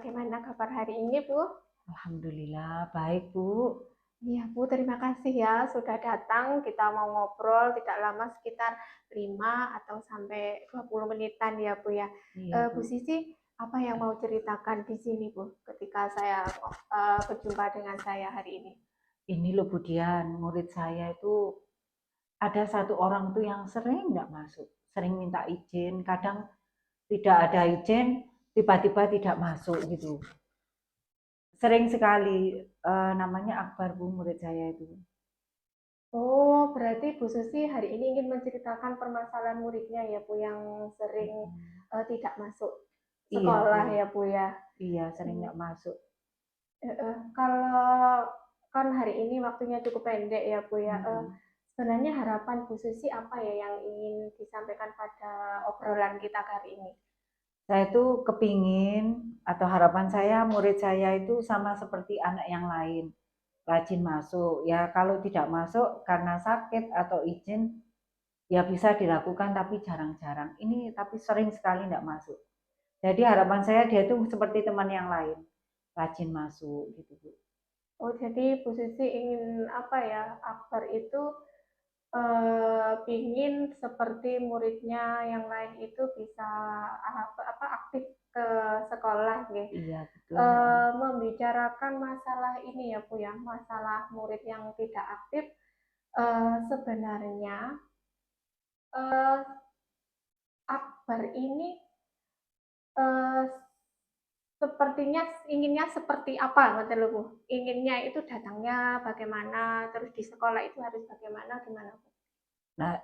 bagaimana kabar hari ini, Bu? Alhamdulillah, baik Bu. Iya, Bu, terima kasih ya sudah datang. Kita mau ngobrol tidak lama, sekitar 5 atau sampai 20 menitan ya, Bu ya. Iya Bu Bu. Sisi, apa yang mau ceritakan di sini, Bu, ketika saya berjumpa dengan saya hari ini? Ini loh Bu Dian, murid saya itu ada satu orang tuh yang sering nggak masuk, sering minta izin, kadang tidak ada izin, tiba-tiba tidak masuk gitu. Sering sekali, namanya Akbar Bu, murid saya itu. Oh, berarti Bu Susi hari ini ingin menceritakan permasalahan muridnya ya, Bu, yang sering Mm-mm. tidak masuk Iya Bu, sekolah ya, Bu ya. iya sering Hmm. nggak masuk. Kalau kan hari ini waktunya cukup pendek ya Bu ya. Mm-mm. Sebenarnya harapan Bu Susi apa ya yang ingin disampaikan pada obrolan kita kali ini? Saya itu kepingin atau harapan saya murid saya itu sama seperti anak yang lain, rajin masuk. Ya kalau tidak masuk karena sakit atau izin, ya bisa dilakukan tapi jarang-jarang. Ini tapi sering sekali tidak masuk. Jadi harapan saya dia itu seperti teman yang lain, rajin masuk gitu Bu. Oh, jadi Bu Susi ingin apa ya? Akbar itu pingin seperti muridnya yang lain itu bisa aktif ke sekolah, gitu. Iya betul. Membicarakan masalah ini ya Bu ya, masalah murid yang tidak aktif. Sebenarnya eh, Akbar ini eh, sepertinya inginnya seperti apa, betul Bu? Inginnya itu datangnya bagaimana, terus di sekolah itu harus bagaimana, gimana Bu? Nah,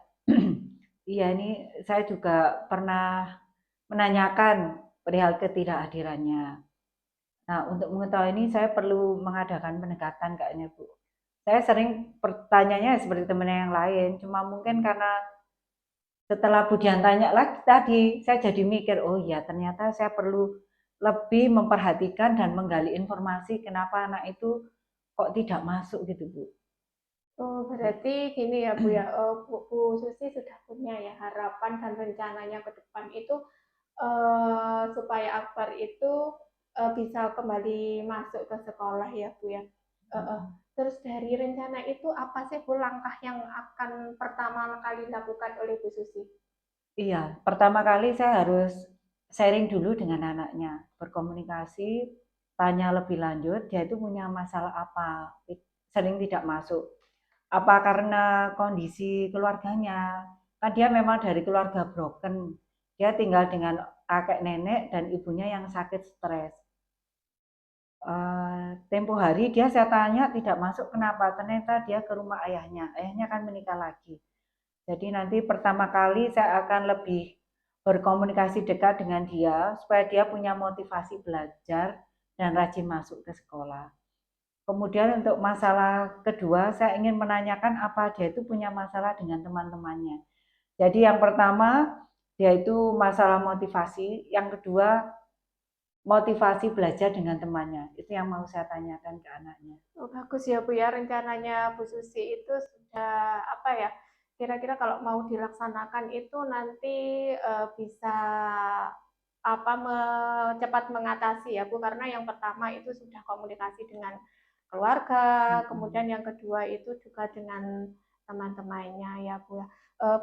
iya ini saya juga pernah menanyakan perihal ketidakhadirannya. Nah, untuk mengetahui ini saya perlu mengadakan pendekatan kayaknya Bu. Saya sering pertanyaannya seperti teman yang lain, cuma mungkin karena setelah Budian tanya lagi tadi, saya jadi mikir, oh iya ternyata saya perlu lebih memperhatikan dan menggali informasi kenapa anak itu kok tidak masuk gitu Bu. Oh, berarti gini ya Bu ya, Bu Susi sudah punya ya harapan dan rencananya ke depan itu supaya Akbar itu bisa kembali masuk ke sekolah ya Bu ya. Uh, Terus dari rencana itu apa sih Bu langkah yang akan pertama kali dilakukan oleh Bu Susi? Iya, pertama kali saya harus sharing dulu dengan anaknya, berkomunikasi, tanya lebih lanjut, dia itu punya masalah apa, sering tidak masuk. Apa karena kondisi keluarganya? Kan dia memang dari keluarga broken. Dia tinggal dengan kakek nenek dan ibunya yang sakit stres. Tempo hari dia saya tanya tidak masuk kenapa? Ternyata dia ke rumah ayahnya. Ayahnya kan menikah lagi. Jadi nanti pertama kali saya akan lebih berkomunikasi dekat dengan dia supaya dia punya motivasi belajar dan rajin masuk ke sekolah. Kemudian untuk masalah kedua, saya ingin menanyakan apa dia itu punya masalah dengan teman-temannya. Jadi yang pertama, dia itu masalah motivasi. Yang kedua, motivasi belajar dengan temannya. Itu yang mau saya tanyakan ke anaknya. Oh, bagus ya Bu ya, rencananya Bu Susi itu sudah apa ya? Kira-kira kalau mau dilaksanakan itu nanti bisa apa cepat mengatasi ya Bu, karena yang pertama itu sudah komunikasi dengan keluarga, kemudian yang kedua itu juga dengan teman-temannya ya Bu.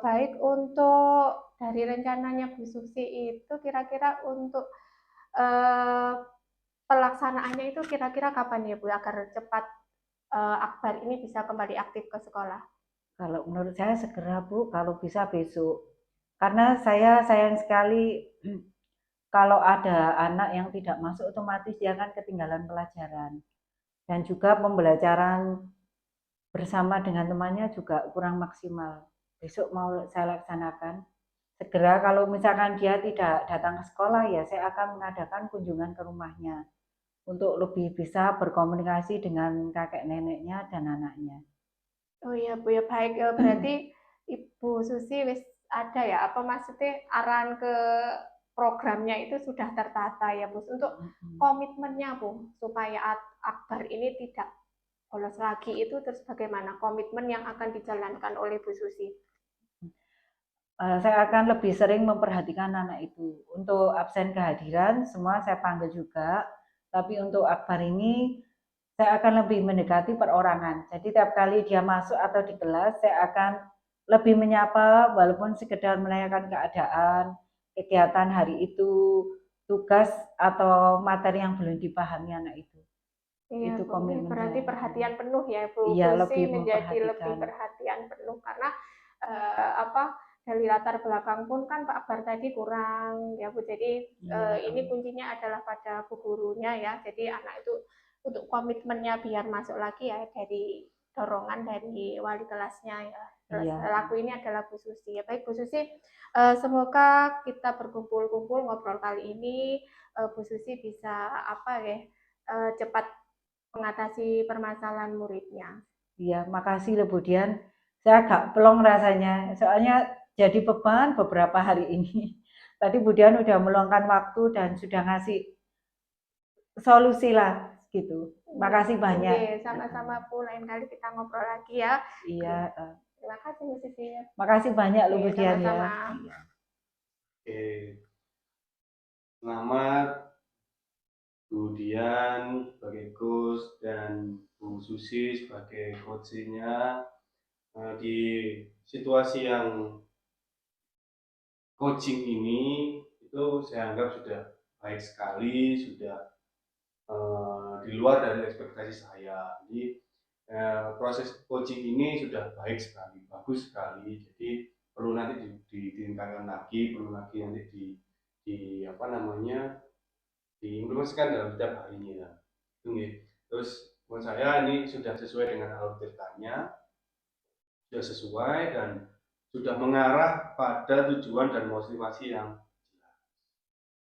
Baik, untuk dari rencananya Bu Susi itu kira-kira untuk eh, pelaksanaannya itu kira-kira kapan ya Bu agar cepat Akbar ini bisa kembali aktif ke sekolah? Kalau menurut saya segera Bu, kalau bisa besok. Karena saya sayang sekali kalau ada anak yang tidak masuk otomatis dia akan ketinggalan pelajaran. Dan juga pembelajaran bersama dengan temannya juga kurang maksimal. Besok mau saya laksanakan. Segera kalau misalkan dia tidak datang ke sekolah ya saya akan mengadakan kunjungan ke rumahnya untuk lebih bisa berkomunikasi dengan kakek neneknya dan anaknya. Oh iya Bu ya, baik. Berarti Ibu Susi wis ada ya apa maksudnya arahan ke programnya itu sudah tertata ya Bu untuk komitmennya Bu supaya Akbar ini tidak bolos lagi itu terus bagaimana komitmen yang akan dijalankan oleh Bu Susi? Saya akan lebih sering memperhatikan anak itu. Untuk absen kehadiran semua saya panggil juga. Tapi untuk Akbar ini saya akan lebih mendekati perorangan. Jadi tiap kali dia masuk atau di kelas, saya akan lebih menyapa walaupun sekedar menanyakan keadaan, kegiatan hari itu, tugas atau materi yang belum dipahami anak itu. Iya, Itu Bu. Ini komitmen berarti saya. perhatian penuh ya, Bu. Iya, Susi lebih menjadi lebih memperhatikan. perhatian penuh karena apa dari latar belakang pun kan Pak Akbar tadi kurang ya, Bu. Jadi Iya, ini kuncinya adalah pada bu gurunya ya. Jadi anak itu untuk komitmennya biar masuk lagi ya dari dorongan dari wali kelasnya ya. Terus iya, laku ini adalah Bu Susi. Ya, baik Bu Susi, semoga kita berkumpul-kumpul ngobrol kali ini Bu Susi bisa apa ya cepat mengatasi permasalahan muridnya. iya. Makasih loh Bu Dian. Saya agak plong rasanya, soalnya jadi beban beberapa hari ini. Tadi Bu Dian udah meluangkan waktu dan sudah ngasih solusi lah gitu. Makasih banyak. Oke, sama-sama Bu. Lain kali kita ngobrol lagi ya. Iya, Oke, terima kasih Bu Sisi. makasih banyak loh Oke, Bu Dian ya. sama-sama. Iya. Oke, selamat Bu Dian sebagai coach dan Bu Susi sebagai coachnya di situasi yang coaching ini itu saya anggap sudah baik sekali, sudah di luar dari ekspektasi saya. Jadi proses coaching ini sudah baik sekali, bagus sekali. Jadi perlu nanti ditingkatkan lagi, perlu lagi nanti di apa namanya diimplementasikan dalam setiap harinya. Terus menurut saya ini sudah sesuai dengan alur ceritanya, sudah sesuai dan sudah mengarah pada tujuan dan motivasi yang jelas.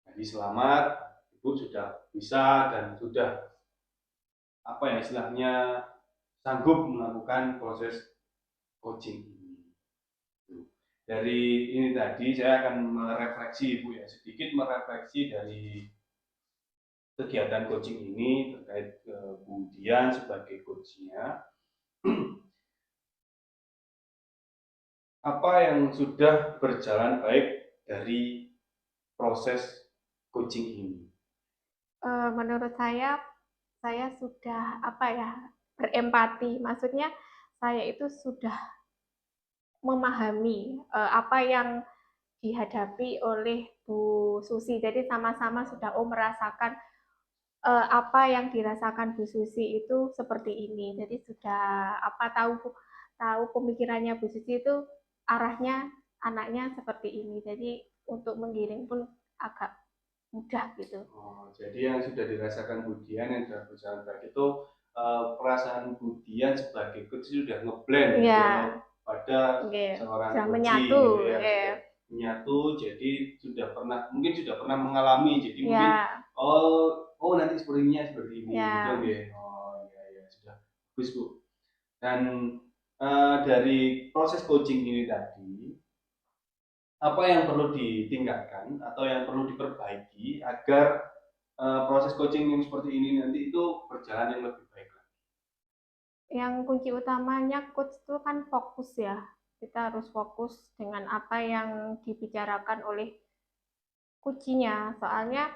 Jadi selamat, Ibu sudah bisa dan sudah apa ya istilahnya sanggup melakukan proses coaching ini. Dari ini tadi saya akan merefleksi Ibu ya, sedikit merefleksi dari kegiatan coaching ini terkait kemudian sebagai coachnya apa yang sudah berjalan baik dari proses coaching ini. Menurut saya sudah apa ya berempati. Maksudnya saya itu sudah memahami apa yang dihadapi oleh Bu Susi. Jadi sama-sama sudah merasakan apa yang dirasakan Bu Susi itu seperti ini. Jadi sudah apa tahu tahu pemikirannya Bu Susi itu arahnya anaknya seperti ini. Jadi untuk menggiring pun agak mudah gitu. Oh, jadi yang sudah dirasakan Budian yang sudah berjalan baik itu perasaan Budian sebagai coach sudah ngeblend Ya, pada okay. seorang Sudah coach menyatu, gitu ya, okay. sudah menyatu, jadi mungkin sudah pernah mengalami, jadi Ya. mungkin oh nanti sepertinya seperti ini, Ya. gitu ya. Oh ya sudah bagus Bu. Dan dari proses coaching ini tadi apa yang perlu ditingkatkan atau yang perlu diperbaiki agar proses coaching yang seperti ini nanti itu berjalan yang lebih baik lagi. Yang kunci utamanya coach itu kan fokus ya. Kita harus fokus dengan apa yang dibicarakan oleh coachnya. Soalnya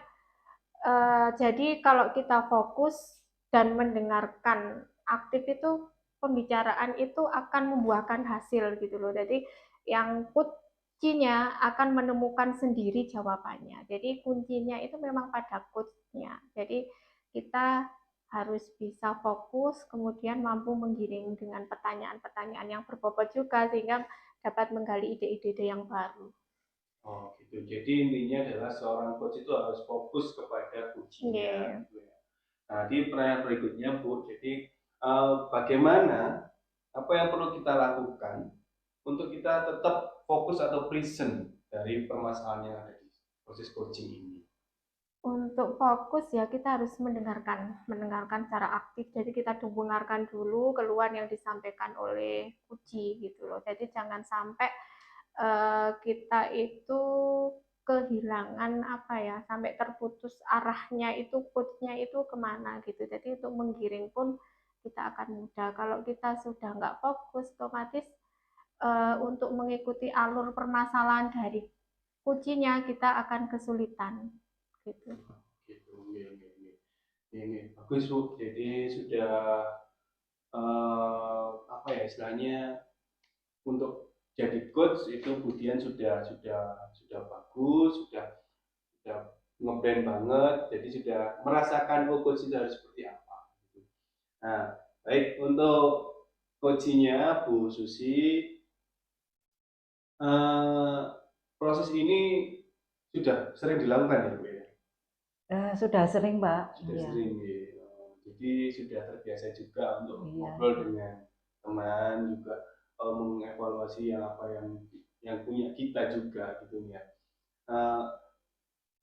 jadi kalau kita fokus dan mendengarkan aktif itu pembicaraan itu akan membuahkan hasil gitu loh. Jadi yang coachnya akan menemukan sendiri jawabannya. Jadi kuncinya itu memang pada coachnya. Jadi kita harus bisa fokus, kemudian mampu menggiring dengan pertanyaan-pertanyaan yang berbobot juga sehingga dapat menggali ide-ide yang baru. Oh gitu. Jadi intinya adalah seorang coach itu harus fokus kepada coachingnya. Gitu ya. Nah di pertanyaan berikutnya Bu, jadi bagaimana apa yang perlu kita lakukan untuk kita tetap fokus atau present dari permasalahan yang ada di proses coaching ini? Untuk fokus ya kita harus mendengarkan secara aktif. Jadi kita dengarkan dulu keluhan yang disampaikan oleh uji gitu loh. Jadi jangan sampai kita itu kehilangan apa ya, sampai terputus arahnya itu coachnya itu kemana gitu. Jadi untuk menggiring pun kita akan mudah. Kalau kita sudah nggak fokus, otomatis untuk mengikuti alur permasalahan dari kuncinya kita akan kesulitan gitu. Gitu, ya. Ini bagus Bu. Jadi sudah apa ya istilahnya untuk jadi coach itu Budian sudah bagus, sudah ngebrand banget, jadi sudah merasakan oh coach itu harus seperti apa. Nah, baik untuk coachingnya Bu Susi, eh, proses ini sudah sering dilakukan ya Bu ya? Sudah sering, Pak. Sudah Iya. sering ya. Jadi sudah terbiasa juga untuk Iya. ngobrol dengan teman juga mengevaluasi yang apa yang punya kita juga gitu ya. Eh,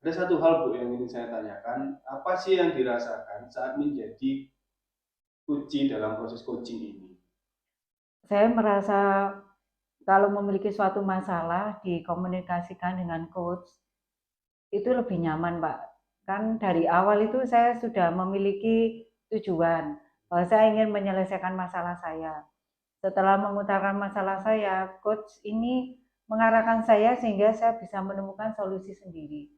ada satu hal Bu yang ingin saya tanyakan, apa sih yang dirasakan saat menjadi kunci dalam proses coaching ini? Saya merasa kalau memiliki suatu masalah dikomunikasikan dengan coach itu lebih nyaman, Pak. Kan dari awal itu saya sudah memiliki tujuan bahwa saya ingin menyelesaikan masalah saya. Setelah mengutarakan masalah saya, coach ini mengarahkan saya sehingga saya bisa menemukan solusi sendiri.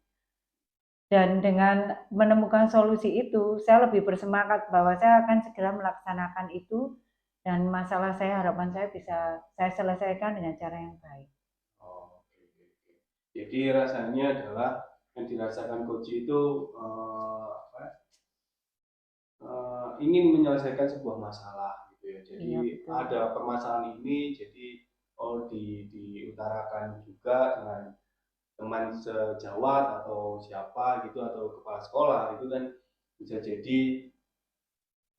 Dan dengan menemukan solusi itu, saya lebih bersemangat bahwa saya akan segera melaksanakan itu dan masalah saya, harapan saya bisa saya selesaikan dengan cara yang baik. Oh, oke, oke, oke. Jadi rasanya adalah yang dirasakan coach itu apa, ingin menyelesaikan sebuah masalah gitu ya. Jadi Iya, betul. ada permasalahan ini, jadi diutarakan juga dengan teman sejawat atau siapa gitu atau kepala sekolah itu kan bisa jadi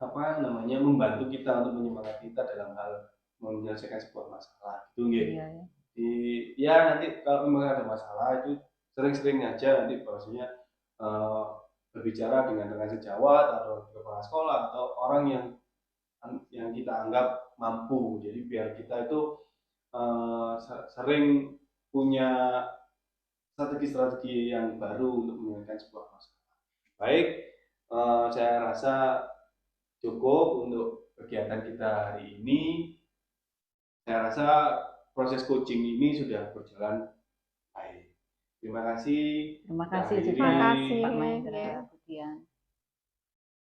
apa namanya membantu kita untuk menyemangati kita dalam hal menyelesaikan sebuah masalah gitu nggih. Iya, ya. Ya nanti kalau memang ada masalah itu sering-sering aja nanti bahwasanya eh, berbicara dengan sejawat atau kepala sekolah atau orang yang kita anggap mampu. Jadi biar kita itu sering punya strategi-strategi yang baru untuk menyelesaikan sebuah masalah. Baik, saya rasa cukup untuk kegiatan kita hari ini. Saya rasa proses coaching ini sudah berjalan baik. Terima kasih. Terima kasih juga Terima kasih. Pak Mahendra Ya. Budian.